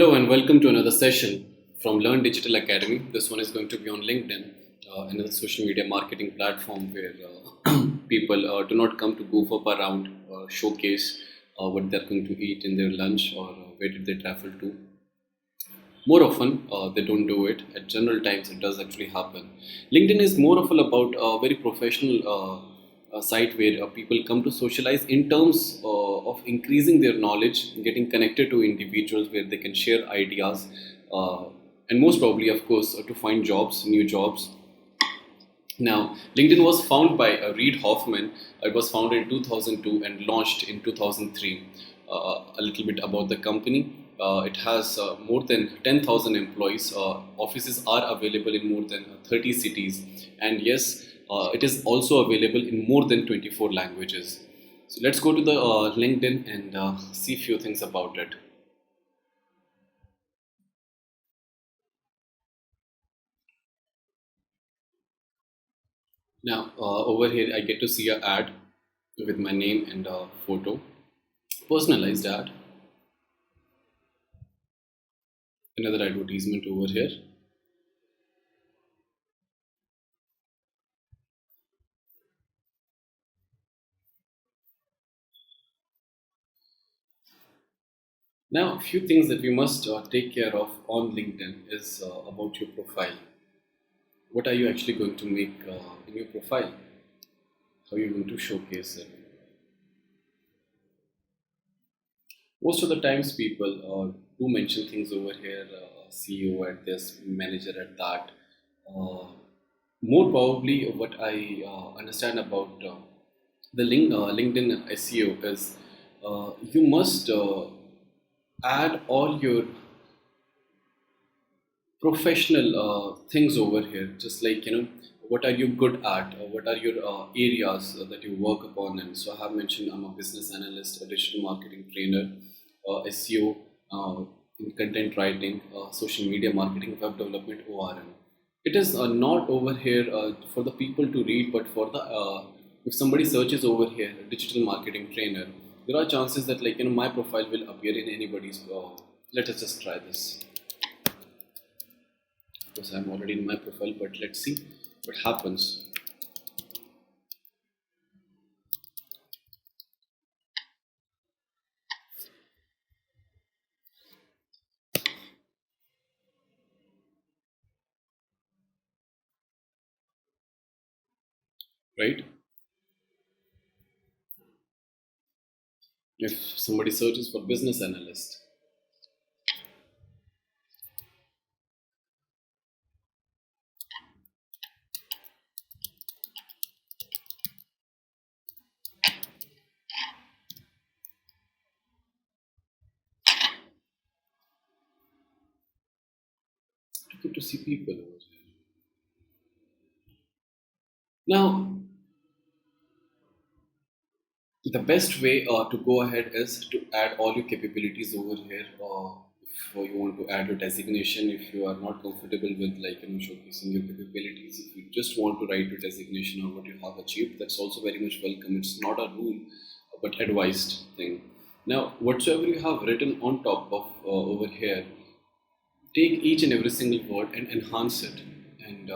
Hello and welcome to another session from Learn Digital Academy. This one is going to be on LinkedIn, another social media marketing platform where people do not come to goof up around, showcase what they're going to eat in their lunch or where did they travel to. More often, they don't do it. At general times, it does actually happen. LinkedIn is more of about a very professional site where people come to socialize in terms of increasing their knowledge, getting connected to individuals where they can share ideas, uh, and most probably, of course, to find jobs, new jobs. Now, LinkedIn was founded by Reid Hoffman. It was founded in 2002 and launched in 2003. A little bit about the company. It has more than 10,000 employees. Offices are available in more than 30 cities. And yes, it is also available in more than 24 languages. So let's go to the LinkedIn and see a few things about it. Now, over here, I get to see an ad with my name and photo, personalized ad. Another advertisement over here. Now, a few things that we must take care of on LinkedIn is about your profile. What are you actually going to make in your profile? How are you going to showcase it? Most of the times, people do mention things over here, CEO at this, manager at that. Uh, More probably, what I understand about LinkedIn SEO is you must add all your professional things over here, just like what are you good at, what are your areas that you work upon. And so I have mentioned I'm a business analyst, a digital marketing trainer, SEO, in content writing, social media marketing, web development, ORM. It is not over here for the people to read, but for the if somebody searches over here digital marketing trainer, there are chances that my profile will appear in anybody's let us just try this because I'm already in my profile, but let's see what happens, right? If somebody searches for business analyst, you get to see people over here. Now, the best way to go ahead is to add all your capabilities over here. If you want to add a designation, if you are not comfortable with showcasing your capabilities, if you just want to write your designation or what you have achieved, that's also very much welcome. It's not a rule, but advised thing. Now, whatsoever you have written on top of over here, take each and every single word and enhance it, and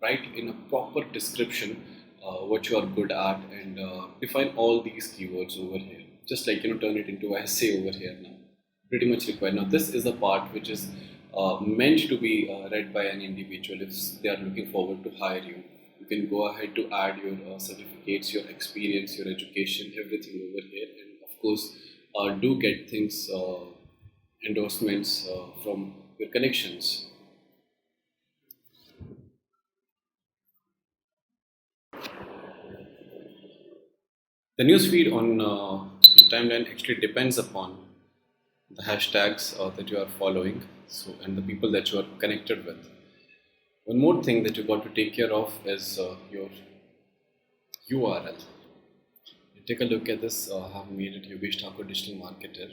write in a proper description what you are good at, and define all these keywords over here, just turn it into a essay over here. Now pretty much required. Now this is the part which is meant to be read by an individual if they are looking forward to hire you. You can go ahead to add your certificates, your experience, your education, everything over here, and of course do get things, endorsements from your connections. The newsfeed on your timeline actually depends upon the hashtags that you are following, so and the people that you are connected with. One more thing that you got to take care of is your URL. You take a look at this. I have made it Yogesh Thakur Digital Marketer.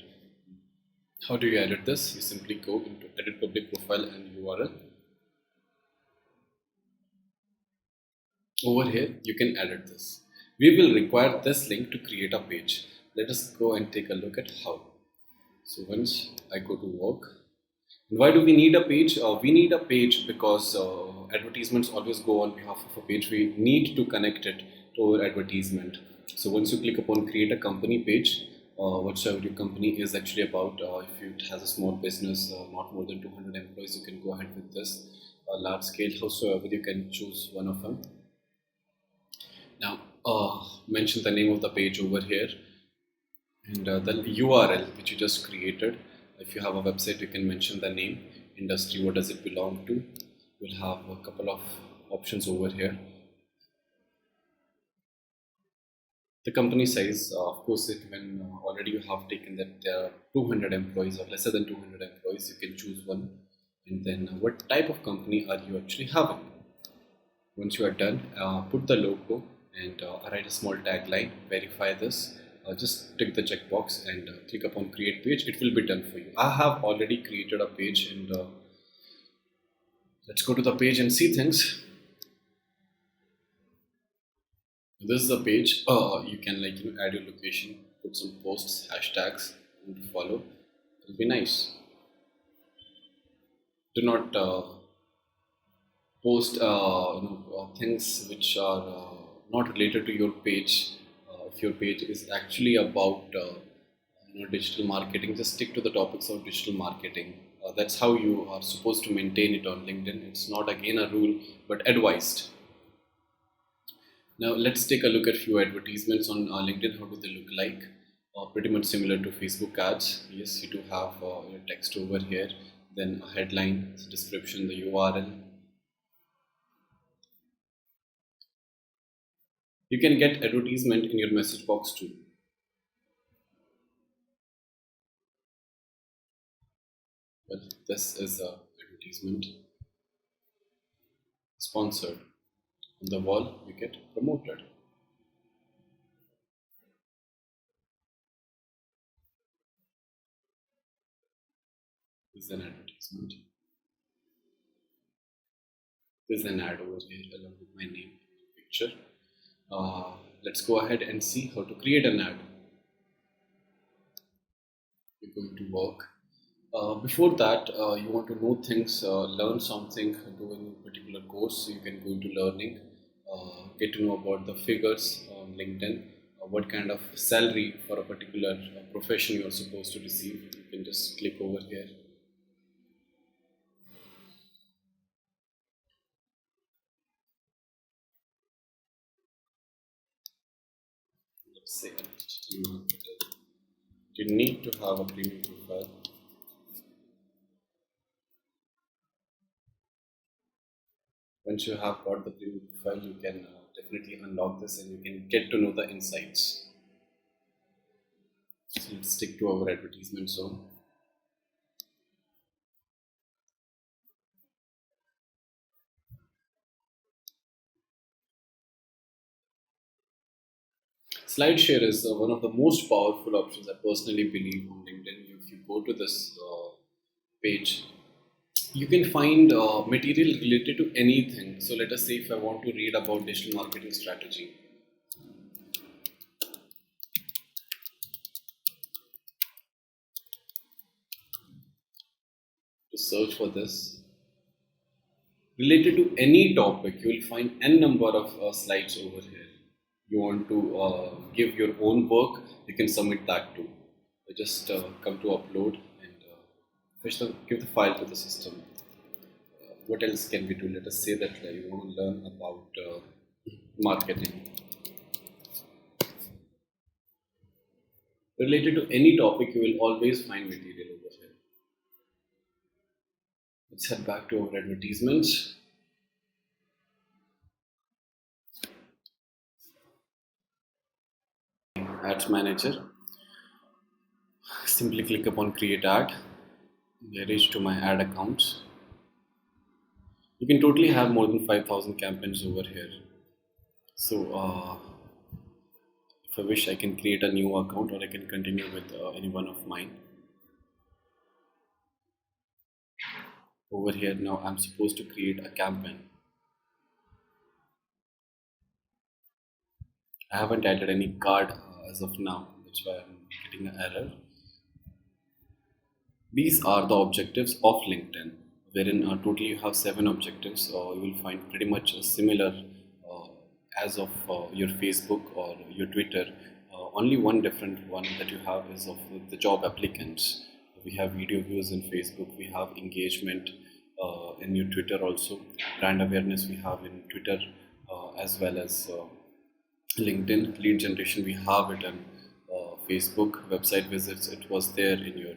How do you edit this? You simply go into Edit Public Profile and URL. Over here, you can edit this. We will require this link to create a page. Let us go and take a look at how. So once I go to work, And why do we need a page? We need a page because advertisements always go on behalf of a page. We need to connect it to our advertisement. So once you click upon create a company page, whatsoever your company is actually about, if it has a small business, not more than 200 employees, you can go ahead with this. Large scale, howsoever, you can choose one of them. Now, mention the name of the page over here and the URL which you just created. If you have a website, you can mention the name, industry, what does it belong to. We'll have a couple of options over here. The company size, of course, when already you have taken that there are 200 employees or lesser than 200 employees, you can choose one. And then what type of company are you actually having? Once you are done, put the logo and write a small tagline, verify this. Just tick the checkbox and click upon create page. It will be done for you. I have already created a page and let's go to the page and see things. This is the page. You can add your location, put some posts, hashtags, and follow. It'll be nice. Do not post things which are not related to your page. If your page is actually about digital marketing, just stick to the topics of digital marketing. That's how you are supposed to maintain it on LinkedIn. It's not again a rule, but advised. Now let's take a look at few advertisements on LinkedIn. How do they look like? Pretty much similar to Facebook ads. Yes, you do have your text over here, then a headline, description, the URL. You can get advertisement in your message box too. Well, this is a advertisement sponsored. On the wall, you get promoted. This is an advertisement. There's an ad over here along with my name and picture. Let's go ahead and see how to create an ad. You're going to work. Before that, you want to know things, learn something, do a particular course, so you can go into learning, get to know about the figures on LinkedIn, what kind of salary for a particular profession you are supposed to receive. You can just click over here. Let's say a digital marketer. You need to have a premium profile. Once you have got the premium profile, you can definitely unlock this and you can get to know the insights. So let's stick to our advertisement zone. SlideShare is one of the most powerful options I personally believe on LinkedIn. If you go to this page, you can find material related to anything. So let us say if I want to read about digital marketing strategy, to search for this related to any topic, you will find n number of slides over here. You want to give your own work, you can submit that too. You just come to upload and give the file to the system. What else can we do? Let us say that you want to learn about marketing related to any topic. You will always find material over here. Let's head back to our advertisements. Ads manager. Simply click upon create ad. Reach to my ad accounts. You can totally have more than 5,000 campaigns over here. So if I wish, I can create a new account or I can continue with any one of mine. Over here now I'm supposed to create a campaign. I haven't added any card as of now. That's why I'm getting an error. These are the objectives of LinkedIn, wherein totally you have seven objectives. You will find pretty much similar uh, as of your Facebook or your Twitter. Only one different one that you have is of the job applicants. We have video views in Facebook, we have engagement in your Twitter also, brand awareness we have in Twitter as well as LinkedIn. Lead generation we have it on Facebook. Website visits, it was there in your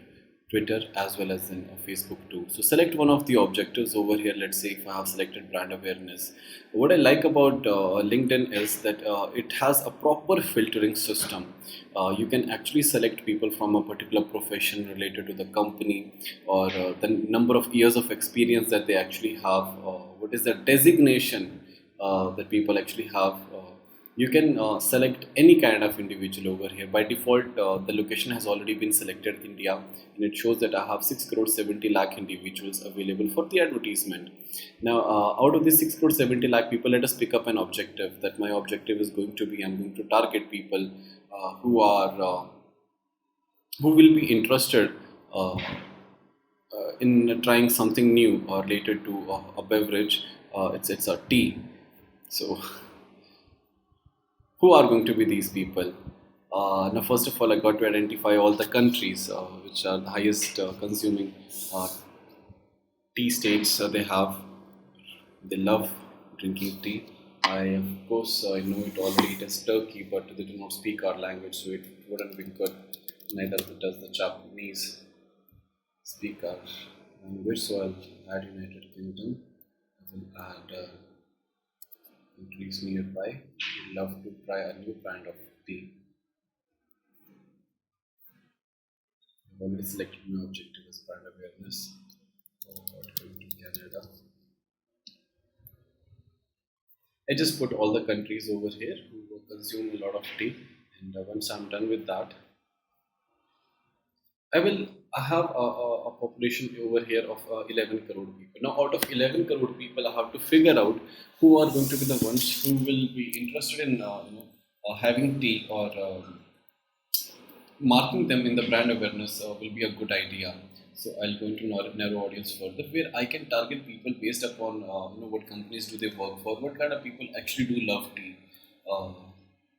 Twitter as well as in Facebook too. So select one of the objectives over here. Let's say if I have selected brand awareness. What I like about LinkedIn is that it has a proper filtering system. You can actually select people from a particular profession related to the company, or the number of years of experience that they actually have. What is the designation that people actually have. You can select any kind of individual over here. By default, the location has already been selected India, and it shows that I have 6 crore 70 lakh individuals available for the advertisement. Now, out of the 6 crore 70 lakh people, let us pick up an objective. That my objective is going to be, I'm going to target people who will be interested in trying something new or related to a beverage. It's a tea. So who are going to be these people? Now, first of all, I got to identify all the countries which are the highest consuming uh, tea states they have. They love drinking tea. Of course, I know it already. It is Turkey, but they do not speak our language, so it wouldn't be good. Neither does the Japanese speak our language. So I'll add United Kingdom. I will add countries nearby. We love to try a new brand of tea. I've already selected my objective as brand awareness. Going to Canada. I just put all the countries over here who consume a lot of tea, and once I'm done with that, I will have a population over here of 11 crore people. Now, out of 11 crore people, I have to figure out who are going to be the ones who will be interested in having tea, or marking them in the brand awareness will be a good idea. So I'll go into narrow audience further, where I can target people based upon what companies do they work for, what kind of people actually do love tea. Uh,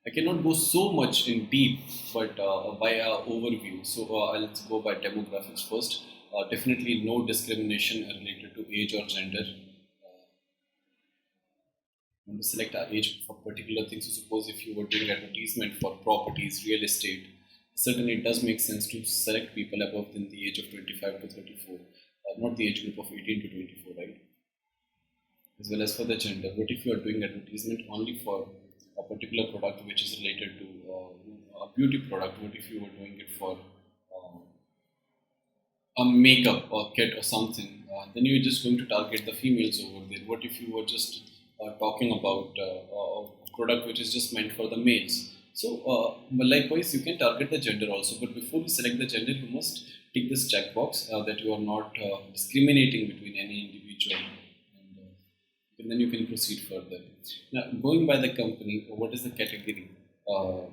I cannot go so much in deep, but by overview. So I'll go by demographics first. Definitely no discrimination related to age or gender. Want to select our age for particular things. So suppose if you were doing advertisement for properties, real estate, certainly it does make sense to select people above than the age of 25 to 34, not the age group of 18 to 24, right? As well as for the gender. What if you are doing advertisement only for a particular product which is related to a beauty product? What if you were doing it for a makeup or kit or something? Then you're just going to target the females over there. What if you were just talking about a product which is just meant for the males? So, but likewise, you can target the gender also. But before you select the gender, you must tick this checkbox that you are not discriminating between any individual, and then you can proceed further. Now, going by the company, what is the category? Uh,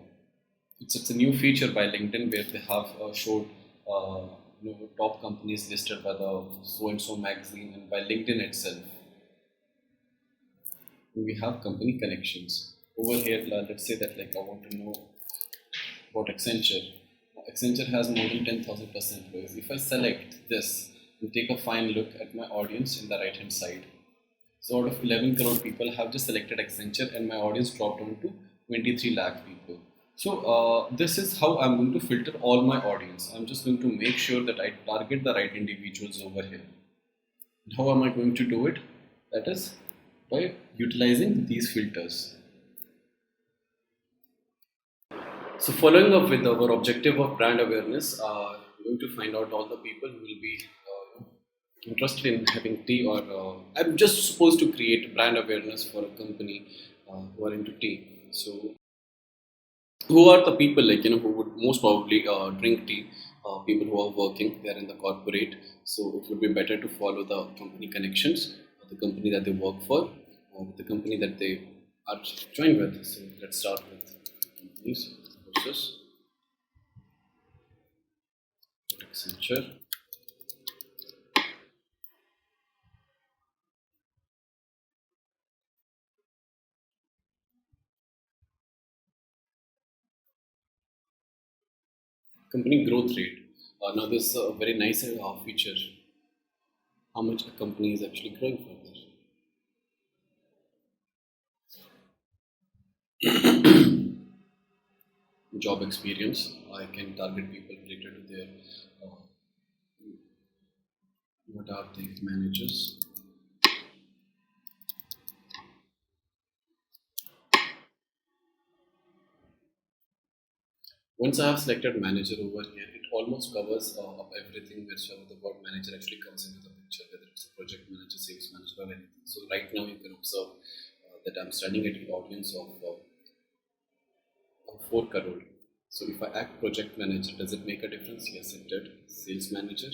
it's a new feature by LinkedIn where they have showed top companies listed by the so and so magazine and by LinkedIn itself. We have company connections over here. Let's say that like I want to know about Accenture. Accenture has more than 10,000 plus employees. If I select this and take a fine look at my audience in the right hand side, so out of 11 crore people, I have just selected Accenture and my audience dropped down to 23 lakh people. So this is how I'm going to filter all my audience. I'm just going to make sure that I target the right individuals over here. How am I going to do it? That is by utilizing these filters. So following up with our objective of brand awareness, we're going to find out all the people who will be interested in having tea, or I'm just supposed to create brand awareness for a company who are into tea. So who are the people like who would most probably drink tea? People who are working, they are in the corporate, so it would be better to follow the company connections, the company that they work for, or the company that they are joined with. So let's start with companies versus Accenture. Company growth rate. Now this is a very nice feature. How much a company is actually growing further. Job experience. I can target people related to their uh, what are the managers. Once I have selected manager over here, it almost covers up everything whichever the word manager actually comes into the picture, whether it's a project manager, sales manager, or anything. So right now you can observe that I'm standing at an audience of 4 crore. So if I act project manager, does it make a difference? Yes, it did. Sales manager,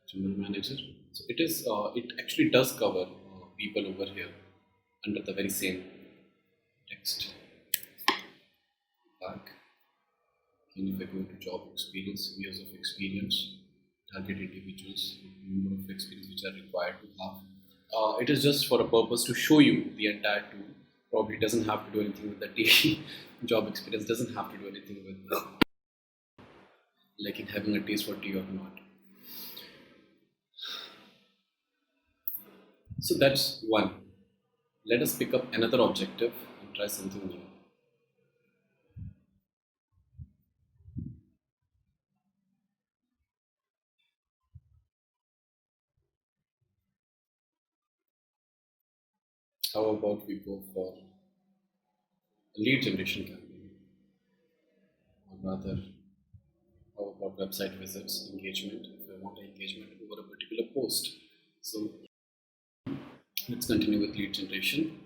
general manager. So it is. It actually does cover people over here under the very same text. Back. And if I go to job experience, years of experience, target individuals, number of experience which are required to have. It is just for a purpose to show you the entire tool. Probably doesn't have to do anything with the tea. Job experience doesn't have to do anything with like in having a taste for tea or not. So that's one. Let us pick up another objective and try something new. How about we go for a lead generation campaign, or rather, how about website visits, engagement? If I want engagement over a particular post, so let's continue with lead generation.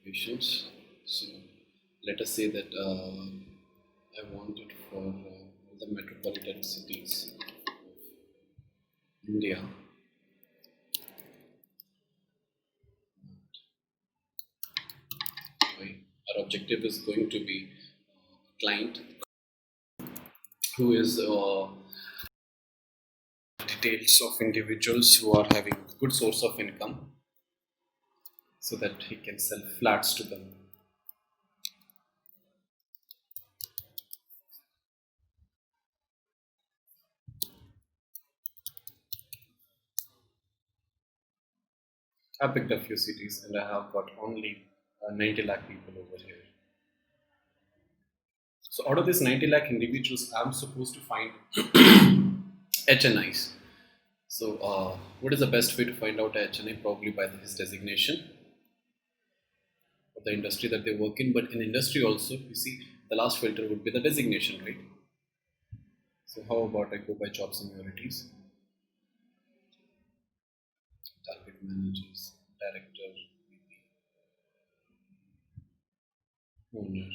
Patients. So let us say that I want it for the metropolitan cities of India. Right? Our objective is going to be a client who is details of individuals who are having good source of income so that he can sell flats to them. I picked a few cities and I have got only 90 lakh people over here. So out of this 90 lakh individuals, I'm supposed to find HNIs. So what is the best way to find out a HNI? Probably by his designation of the industry that they work in. But in industry also, you see, the last filter would be the designation, right? So how about I go by job seniorities, target managers, director, owner.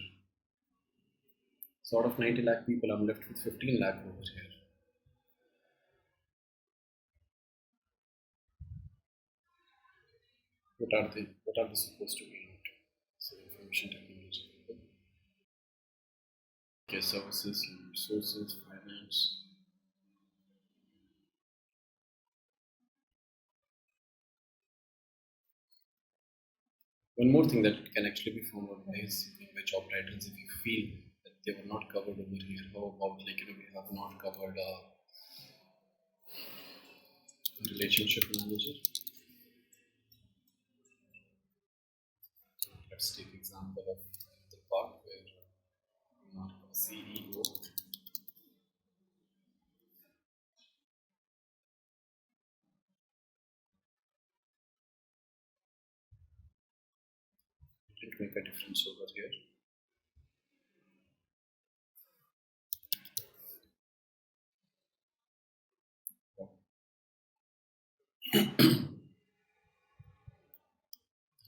So out of 90 lakh people, I'm left with 15 lakh over here. What are they? What are they supposed to be into? So information technology people, care services, human resources, finance. One more thing that can actually be found out by is by job titles. If you feel that they were not covered over here, how about like we have not covered relationship manager. Let's take example of the part where our CEO didn't make a difference over here.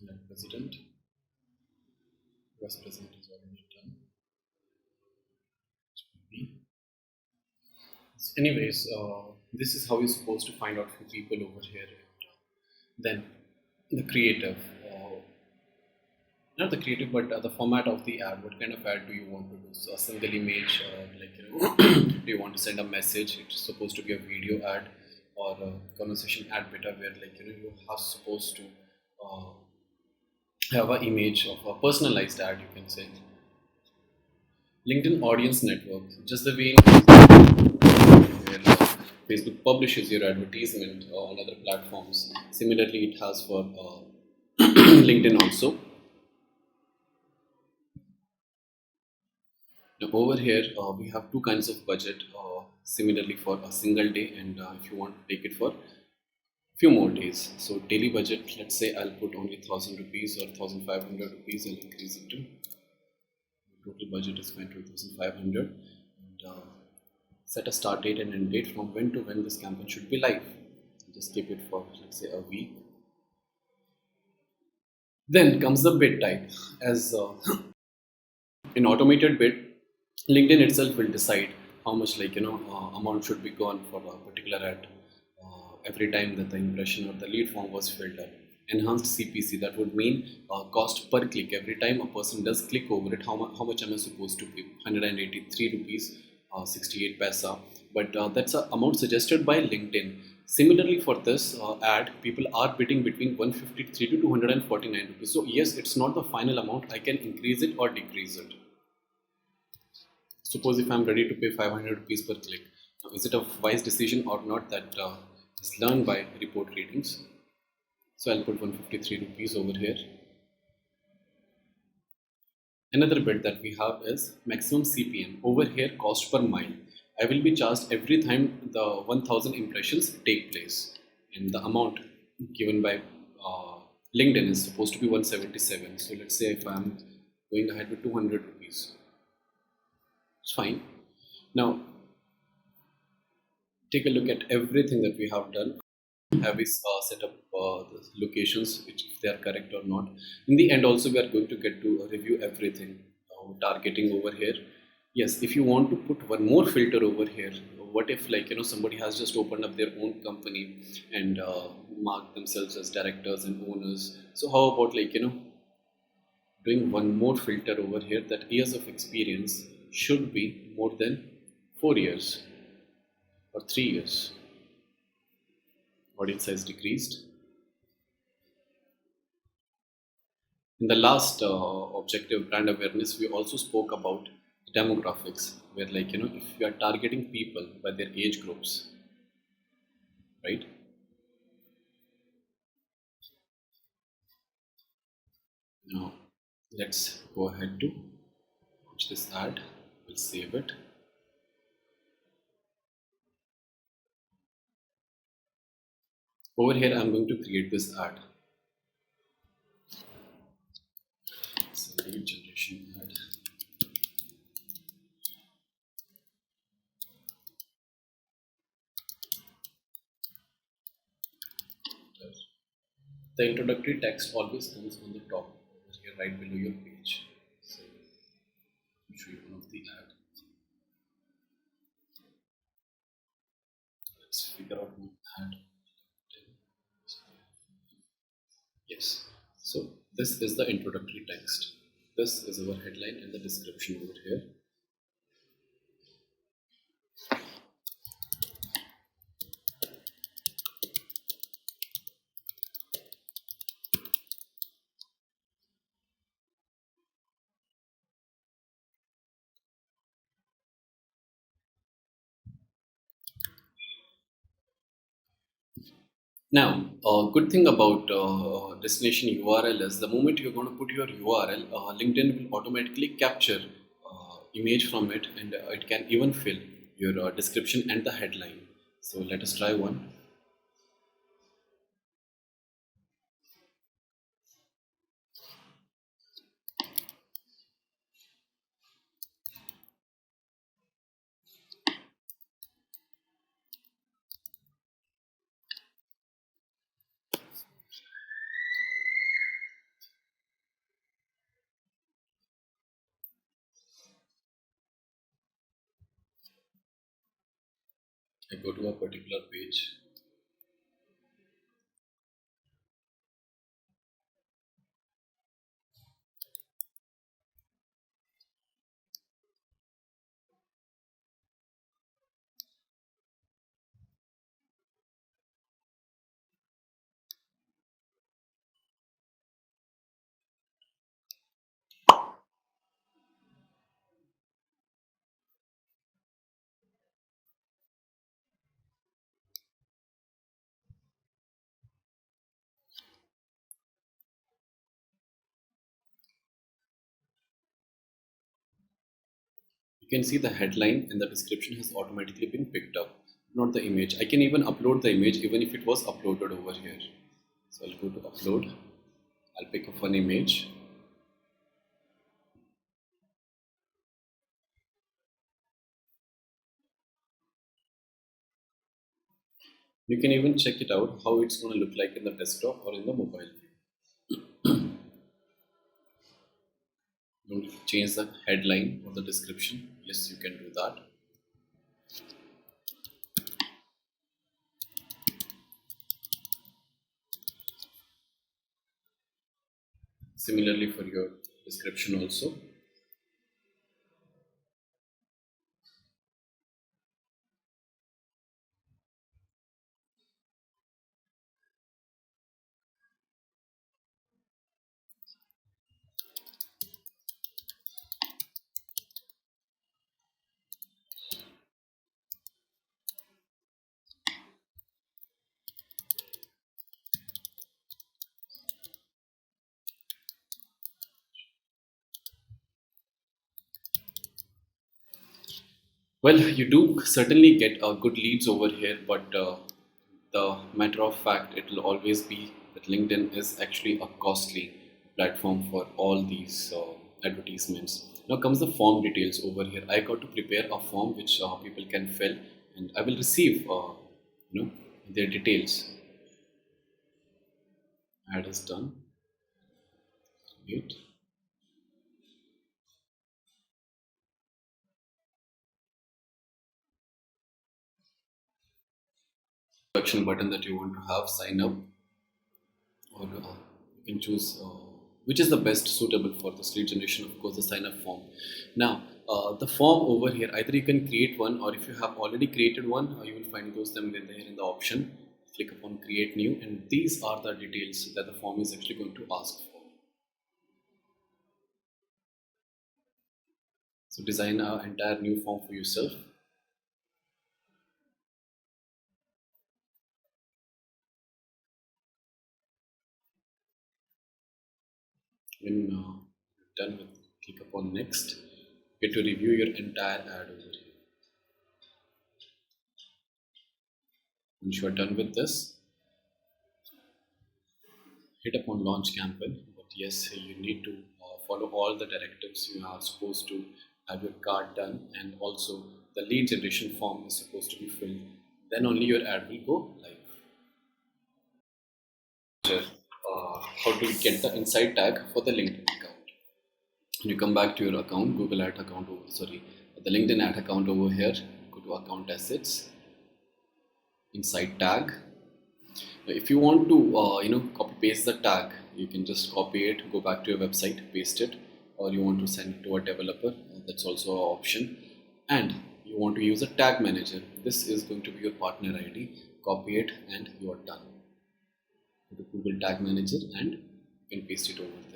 Like president, vice president is already done. Anyways, this is how you're supposed to find out from people over here. Then the creative, not the creative, but the format of the ad. What kind of ad do you want to do? So a single image, do you want to send a message? It's supposed to be a video ad or a conversation ad better where you are supposed to uh, have an image of a personalized ad. You can say LinkedIn Audience Network, just the way where Facebook publishes your advertisement on other platforms. Similarly, it has for LinkedIn also. Now over here, we have two kinds of budget. Similarly, for a single day, and if you want to take it for few more days. So daily budget, let's say I'll put only 1,000 rupees or 1,500 rupees. I'll increase it to total budget is fine 2,500, and set a start date and end date from when to when this campaign should be live. Just keep it for let's say a week. Then comes the bid type. As in automated bid, LinkedIn itself will decide how much amount should be gone for a particular ad every time that the impression or the lead form was filled up. Enhanced CPC, that would mean cost per click. Every time a person does click over it, how much am I supposed to pay? 183 rupees 68 paisa. But that's a amount suggested by LinkedIn. Similarly, for this ad, people are bidding between 153 to 249 rupees. So yes, it's not the final amount. I can increase it or decrease it. Suppose if I'm ready to pay 500 rupees per click, now is it a wise decision or not? That is learned by report ratings. So I'll put 153 rupees over here. Another bit that we have is maximum CPM. Over here, cost per mile. I will be charged every time the 1000 impressions take place. And the amount given by LinkedIn is supposed to be 177. So let's say if I'm going ahead with 200 rupees, it's fine. Now, take a look at everything that we have done. Have we set up the locations, which if they are correct or not. In the end also, we are going to get to review everything. Targeting over here, yes, if you want to put one more filter over here, what if somebody has just opened up their own company and marked themselves as directors and owners. So how about doing one more filter over here, that years of experience should be more than 4 years or 3 years. Audience size decreased. In the last objective, brand awareness, we also spoke about demographics, where if you are targeting people by their age groups, right? Now let's go ahead to launch this ad. We'll save it. Over here, I'm going to create this ad. It's a lead generation ad. The introductory text always comes on the top over here, right below your page. So I'll show you one of the ad. Let's figure out one ad. Yes. So this is the introductory text. This is our headline and the description over here. Now, a good thing about destination URL is the moment you're going to put your URL, LinkedIn will automatically capture image from it, and it can even fill your description and the headline. So let us try one. I go to a particular page. You can see the headline and the description has automatically been picked up, not the image. I can even upload the image even if it was uploaded over here. So I'll go to upload, I'll pick up one image. You can even check it out how it's going to look like in the desktop or in the mobile. You want to change the headline or the description? Yes, you can do that. Similarly for your description also. Well, you do certainly get good leads over here, but the matter of fact, it will always be that LinkedIn is actually a costly platform for all these advertisements. Now comes the form details over here. I got to prepare a form which people can fill, and I will receive, you know, their details. Ad is done. Wait. Introduction button that you want to have, sign up, or you can choose which is the best suitable for this lead generation. Of course, the sign up form. Now the form over here, either you can create one, or if you have already created one, you will find those them there in the option. Click upon create new, and these are the details that the form is actually going to ask for. So design an entire new form for yourself. When done with, click upon next. Get to review your entire ad over here. Once you are done with this, hit upon launch campaign. But yes, you need to follow all the directives. You are supposed to have your card done, and also the lead generation form is supposed to be filled. Then only your ad will go live. How to get the inside tag for the LinkedIn account? When you come back to your account, Google Ad account, sorry, the LinkedIn ad account over here, go to account assets, inside tag. If you want to copy paste the tag, you can just copy it, go back to your website, paste it, or you want to send it to a developer, that's also an option. And you want to use a tag manager, this is going to be your partner ID. Copy it and you are done. Go to Google Tag Manager and you can paste it over there.